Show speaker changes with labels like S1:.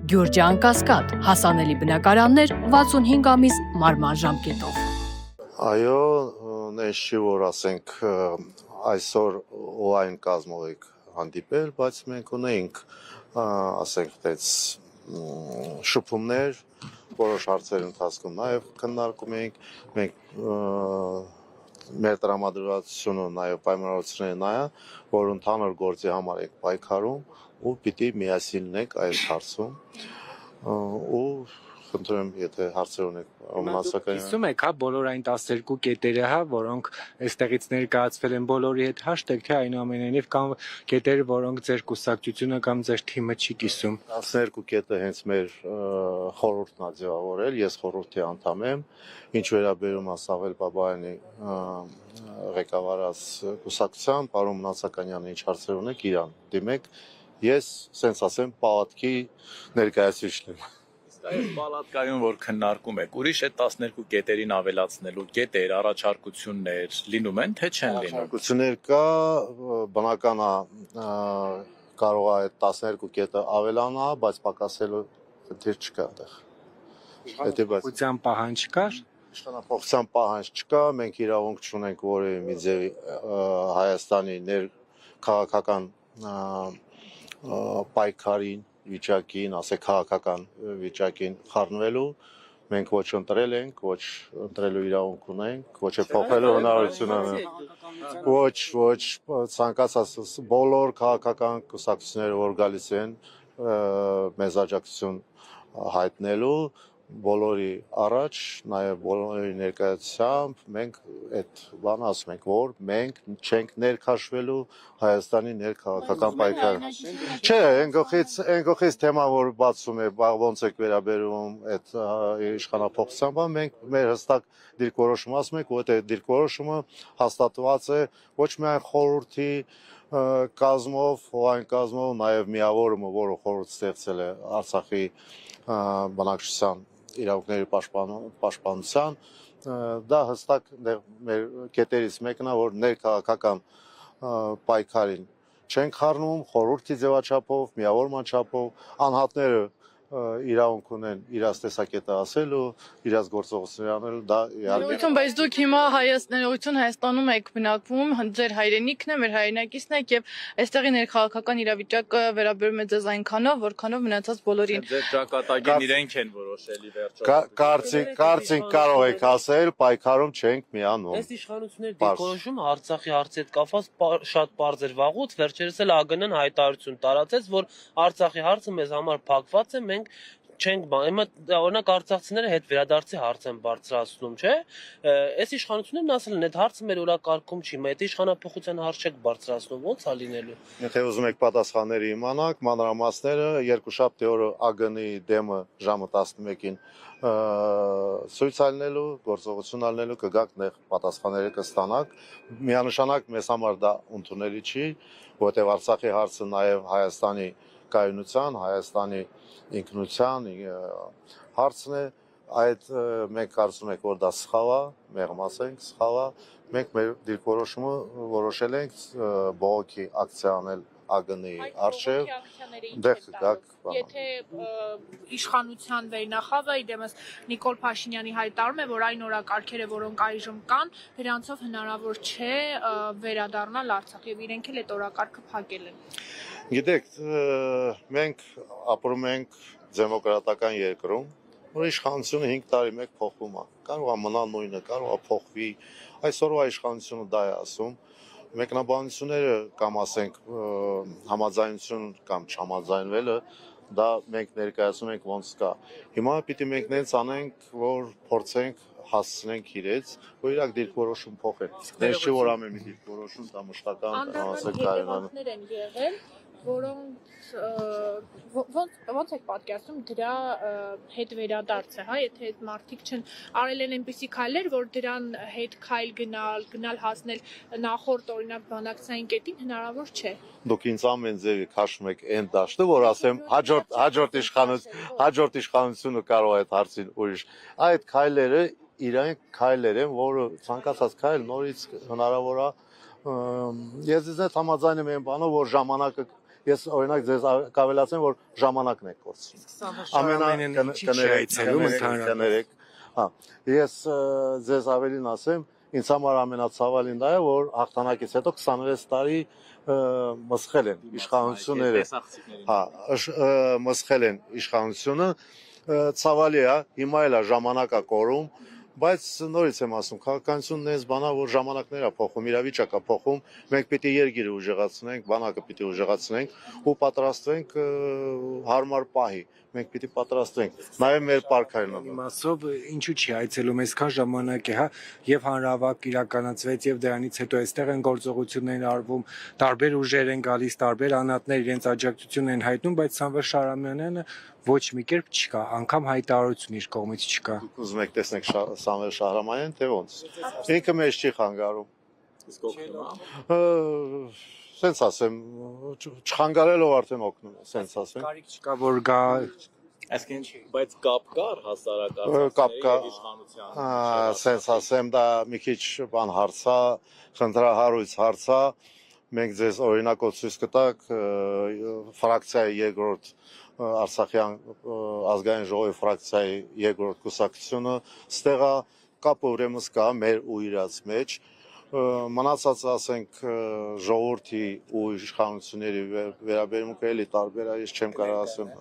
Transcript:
S1: Գյուրջան Կասկադ, հասանելի բնակարաններ 65 ամիս մարման ժամկետով։
S2: Այո, նես չի, որ ասենք այսօր օայն կազմով եք հանդիպել, բայց մենք ունեինք, ասենք, տեց շփումներ, որոշ հարցեր ընթացքում նաև քննարկում էինք, մենք մեր տրամադրվածությունը նաև պայմանավորվածությունները նայա, որ ընդհանուր գործի համար եք պայքարում ու պիտի միասին լինենք այս հարցում ու խնդրում եմ, եթե հարցեր ունեք մասնակցային։
S3: Իսում եք, հա, բոլոր այն 12 կետերը, հա, որոնք այստեղից ներկայացվել են բոլորի հետ հաշտեք, թե այնուամենայնիվ կամ կետերը, որոնք ձեր կուսակցությունը կամ ձեր թիմը չի կիսում։
S2: 12 կետը հենց մեր խորհուրդն է ձևավորել, ես խորհրդի անդամ եմ, ինչ վերաբերում է Սաղել Բաբայանի ղեկավարած կուսակցության, պարոն Մնացականյանը ինչ հարցեր ունեք, իրան դիմեք, ես, սենց ասեմ, պալատքի ներկայացուցիչն եմ։
S4: Այս պալատկայում, որ քննարկում եք, ուրիշ այդ 12 կետերին ավելացնելու կետեր, առաջարկություններ լինում են, թե չեն լինում։
S2: Առաջարկություններ կա, բնական է կարող է այդ 12 կետը ավելանա, բայց պակասելու խնդիր չկա այդտեղ։
S3: Իշխանապողության պահանջ կար։
S2: Իշխանապողության պահանջ չկա, մենք իրավունք չունենք որևէ մի ձևի Հայաստանի քաղաքական պայքարին վիճակին, ասեք քաղաքական վիճակին խառնվելու, մենք ոչ ընտրել ենք, ոչ ընտրելու իրավունք ունենք, ոչ է փոխելու հնարավորություն ունենք, ոչ ցանկացած բոլոր քաղաքական կուսակցությունները, որ գալիս են մեզ աջակցություն հայտնելու, բոլորի առաջ, նաև բոլորի ներկայությամբ մենք այդ բանը ասում ենք, որ մենք չենք ներքաշվելու Հայաստանի ներքաղաքական պայքարը։ Չէ, այն գլխից թեմա, որ բացում է, ոնց եք վերաբերում այդ իշխանապողության բան, մենք մեր հստակ դիրքորոշում ասում ենք, որ այդ դիրքորոշումը հաստատված է ոչ միայն խորհրդի կազմով, հողային կազմով, նաև միավորումը, որը խորհուրդ ստեղծել է Արցախի բնակչության իրավունքների պաշտպանության, դա հստակ մեր կետերից մեկն է, որ ներքաղաքական պայքարին չենք խառնում, խորհրդի ձևաչափով, միավորման չափով, անհատները իրավունք ունեն իրաց տեսակետը ասելու, իրաց գործողություններ անելու, դա իհարկե։
S5: Բայց դուք հիմա Հայաստանում եք բնակվում, ձեր հայրենիքն է, մեր հայրենակիցն եք եւ այստեղի ներքաղաքական իրավիճակը վերաբերում է ձեզ այնքանով, որքանով մնացած բոլորին։
S4: Ձեր ճակատագին իրենք են որոշելի վերջո։
S2: Կարծիք կարող եք ասել, պայքարում չենք միանում։
S6: Այս իշխանությունների դիրքորոշումը Արցախի հարցի հետ կապված շատ պարզ էր վաղուց, վերջերս էլ ԱԳՆ-ն հայտարարություն տարածեց, որ Արցախի հարցը մեզ համար փակված է, մենք չենք բան, օրինակ արցախցիները հետ վերադարձի հարց են բարձրացնում, չէ՞։ Այս իշխանություններն ասել են, այդ հարցը մեր օրակարգում չի, այդ իշխանապողության հարց չեք բարձրացնում, ո՞նց է լինելու։
S2: Եթե ուզում եք պատասխանները իմանաք, մանրամասները երկուշաբթի օրը ԱԳՆ-ի դեմը ժամը 11-ին ցույց ալնելու, գործողություն ալնելու կգաք նեղ պատասխանները կստանաք։ Միանշանակ մեզ համար դա ընդունելի չի, որտեղ Արցախի հարցը նաև Հայաստանի կայունության, Հայաստանի ինքնության հարցն է, այդ մենք կարծում ենք, որ դա սխալ է, մեղմ ասենք, սխալ է, մենք մեր դիրքորոշումը որոշել ենք բողոքի ակցիա անել ԱԳՆ-ի առջև, դեղ կգաք։
S5: Եթե իշխանության վերնախավը իդեմս Նիկոլ Փաշինյանի հայտարարում է, որ այն օրակարգերը, որոնք այժմ կան, դրանցով հնարավոր չէ վերադառնալ Արցախ եւ իրենք էլ այդ օրակարգը փակել են։
S2: Գիտեք, մենք ապրում ենք դեմոկրատական երկրում, որ իշխանությունը 5 տարի մեկ փոխվում է, կարող է մնալ նույնը, կարող է փոխվի, այսօրվա իշխանությունը դա է ասում, մեկնաբանությունները կամ ասենք համաձայնություն կամ չհամաձայնվելը, դա մենք ներկայացնում ենք ոնց կա։ Հիմա պիտի մենք նենց անենք, որ փորձենք հասցնենք իրենց, որ իրակ դիրքորոշում փոխեն։ Դες չի որ ամեն մի դիրքորոշում դա մշտական ասենք կայունանա։
S5: Են եղել, որոնց ոնց եք պատկերացնում դրա հետ վերադարձը, հա, եթե այդ մարդիկ չեն արել են այնպիսի քայլեր, որ դրան հետ քայլ գնալ հասնել նախորդ օրինակ բանակցային կետին հնարավոր չէ։
S2: Դուք ինձ ամեն ձևի քաշում եք այն դաշտը, որ ասեմ հաջորդ իշխանությունը կարող է այդ հարցին ուրիշ։ Այդ քայլերը իրանք քայլեր են, որը ցանկացած քայլ նորից հնարավոր է։ Ես ձեզ հետ համաձայն եմ այն բանով, որ ժամանակը ես օրինակ ձեզ կավելացեմ, որ ժամանակն եք կորցնում։ Կներեք, հա, ես ձեզ ավելին ասեմ, ինձ համար ամենացավալին դա է, որ հաղթանակից հետո 26 տարի մսխել են իշխանությունները, հա, մսխել են իշխանությունը, ցավալի է, հիմա էլ է ժամանակա կորում, բայց նորից եմ ասում, քաղաքականությունն էս բանա, որ ժամանակներ է փոխում, իրավիճակը փոխում, մենք պիտի երկիրը ուժեղացնենք, բանակը պիտի ուժեղացնենք ու պատրաստվենք հարմար պահի, մենք պիտի պատրաստվենք, նաև մեր պարքայինը։
S3: Իմասով ինչու՞ չի այցելում այսքան ժամանակ է, հա, եւ հանրավակ իրականացվեց եւ դրանից հետո այստեղ են գործողություններ արվում, տարբեր ուժեր են գալիս, տարբեր անհատներ իրենց աջակցություն են հայտնում, բայց Սամվել Շահրամանյանը ոչ մի կերպ չկա, անգամ հայտարարություն իր կողմից չկա։
S2: Դուք ուզում եք տեսնեք Սամվել Շահրամանյան, թե ոնց։ Ինքը մեզ չի խանգարում։ Սենց ասեմ, չխանգարելով արդեն օգնում է, սենց ասեմ։
S3: Կարիք չկա որ գա
S4: Այսինքն, բայց կապ կար հասարակ
S2: Կապ կա,
S4: իշխանության։
S2: սենց ասեմ, դա մի քիչ բան հարցա, խնդրահարույց հարցա, մենք ձեզ օրինակով ցույց կտակ ֆրակցիայի երկրորդ Արցախյան ազգային ժողովի ֆրակցիայի երկրորդ կուսակցությունը, ստեղա կապը ուրեմն կա մեր ու իրաց մեջ, մնացած ասենք ժողովրդի ու իշխանությունների վերաբերմունքը էլի տարբեր է, ես չեմ կարող ասեմ։